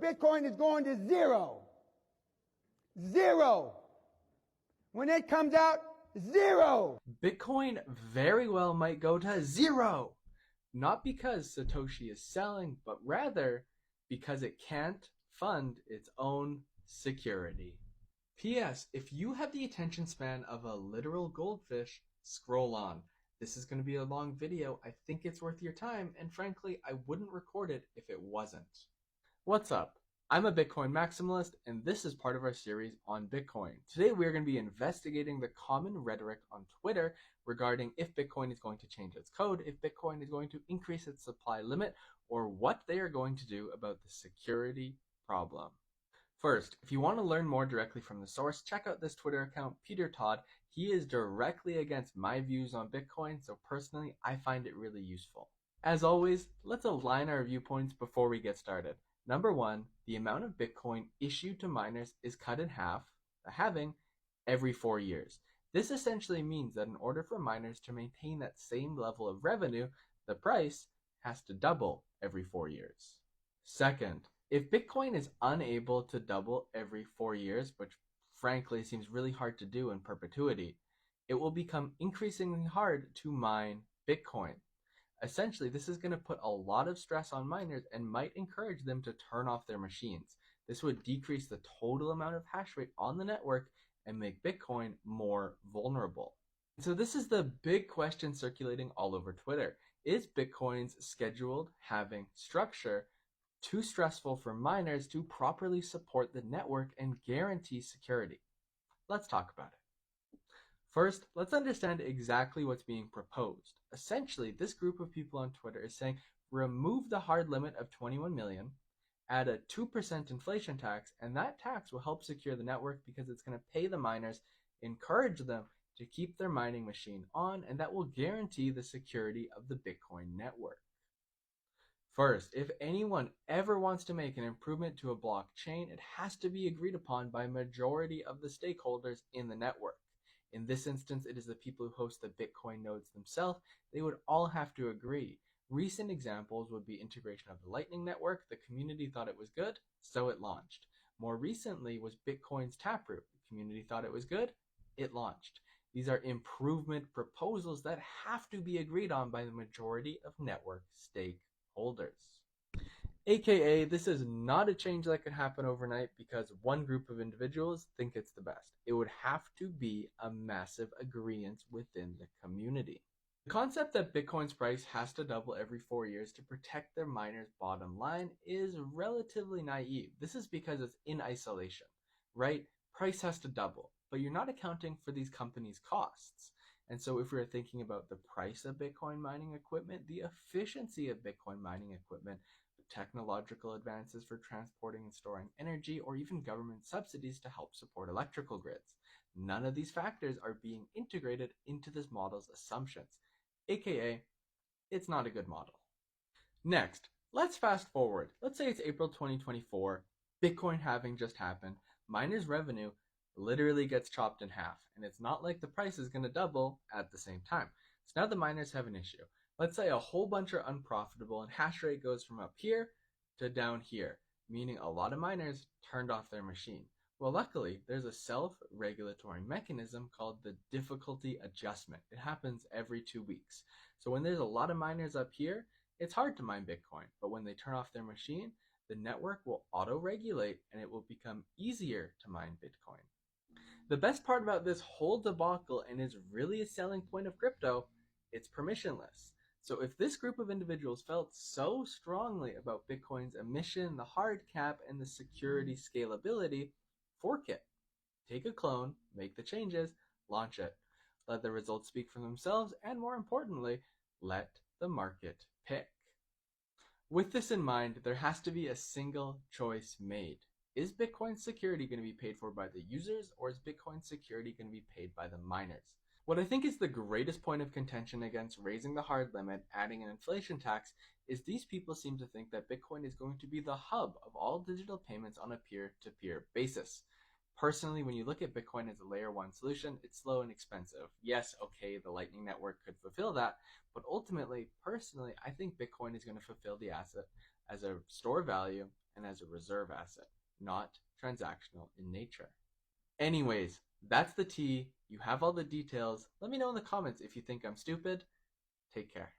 Bitcoin is going to zero. Zero. When it comes out, zero. Bitcoin very well might go to zero. Not because Satoshi is selling, but rather because it can't fund its own security. P.S. If you have the attention span of a literal goldfish, scroll on. This is going to be a long video. I think it's worth your time, and frankly, I wouldn't record it if it wasn't. What's up? I'm a Bitcoin maximalist, and this is part of our series on Bitcoin. Today, we're going to be investigating the common rhetoric on Twitter regarding if Bitcoin is going to change its code, if Bitcoin is going to increase its supply limit, or what they are going to do about the security problem. First, if you want to learn more directly from the source, check out this Twitter account, Peter Todd. He is directly against my views on Bitcoin, so personally, I find it really useful. As always, let's align our viewpoints before we get started. Number one, the amount of Bitcoin issued to miners is cut in half, the halving, every 4 years. This essentially means that in order for miners to maintain that same level of revenue, the price has to double every 4 years. Second, if Bitcoin is unable to double every 4 years, which frankly seems really hard to do in perpetuity, it will become increasingly hard to mine Bitcoin. Essentially, this is going to put a lot of stress on miners and might encourage them to turn off their machines. This would decrease the total amount of hash rate on the network and make Bitcoin more vulnerable. So this is the big question circulating all over Twitter. Is Bitcoin's scheduled halving structure too stressful for miners to properly support the network and guarantee security? Let's talk about it. First, let's understand exactly what's being proposed. Essentially, this group of people on Twitter is saying remove the hard limit of 21 million, add a 2% inflation tax, and that tax will help secure the network because it's going to pay the miners, encourage them to keep their mining machine on, and that will guarantee the security of the Bitcoin network. First, if anyone ever wants to make an improvement to a blockchain, it has to be agreed upon by a majority of the stakeholders in the network. In this instance, it is the people who host the Bitcoin nodes themselves. They would all have to agree. Recent examples would be integration of the Lightning Network. The community thought it was good, so it launched. More recently was Bitcoin's Taproot. The community thought it was good, it launched. These are improvement proposals that have to be agreed on by the majority of network stakeholders. AKA, this is not a change that could happen overnight because one group of individuals think it's the best. It would have to be a massive agreement within the community. The concept that Bitcoin's price has to double every 4 years to protect their miners' bottom line is relatively naive. This is because it's in isolation, right? Price has to double, but you're not accounting for these companies' costs. And so if we're thinking about the price of Bitcoin mining equipment, the efficiency of Bitcoin mining equipment, technological advances for transporting and storing energy, or even government subsidies to help support electrical grids. None of these factors are being integrated into this model's assumptions, aka it's not a good model. Next, let's fast forward. Let's say it's April 2024, Bitcoin halving just happened, miners' revenue literally gets chopped in half, and it's not like the price is going to double at the same time. So now the miners have an issue. Let's say a whole bunch are unprofitable and hash rate goes from up here to down here, meaning a lot of miners turned off their machine. Well, luckily, there's a self-regulatory mechanism called the difficulty adjustment. It happens every 2 weeks. So when there's a lot of miners up here, it's hard to mine Bitcoin, but when they turn off their machine, the network will auto-regulate and it will become easier to mine Bitcoin. The best part about this whole debacle, and is really a selling point of crypto, it's permissionless. So if this group of individuals felt so strongly about Bitcoin's emission, the hard cap, and the security scalability, fork it. Take a clone, make the changes, launch it. Let the results speak for themselves, and more importantly, let the market pick. With this in mind, there has to be a single choice made. Is Bitcoin's security going to be paid for by the users, or is Bitcoin's security going to be paid by the miners? What I think is the greatest point of contention against raising the hard limit, adding an inflation tax, is these people seem to think that Bitcoin is going to be the hub of all digital payments on a peer-to-peer basis. Personally, when you look at Bitcoin as a layer 1 solution, it's slow and expensive. Yes, okay, the Lightning Network could fulfill that, but ultimately, personally, I think Bitcoin is going to fulfill the asset as a store of value, and as a reserve asset, not transactional in nature. Anyways, that's the T. You have all the details. Let me know in the comments if you think I'm stupid. Take care.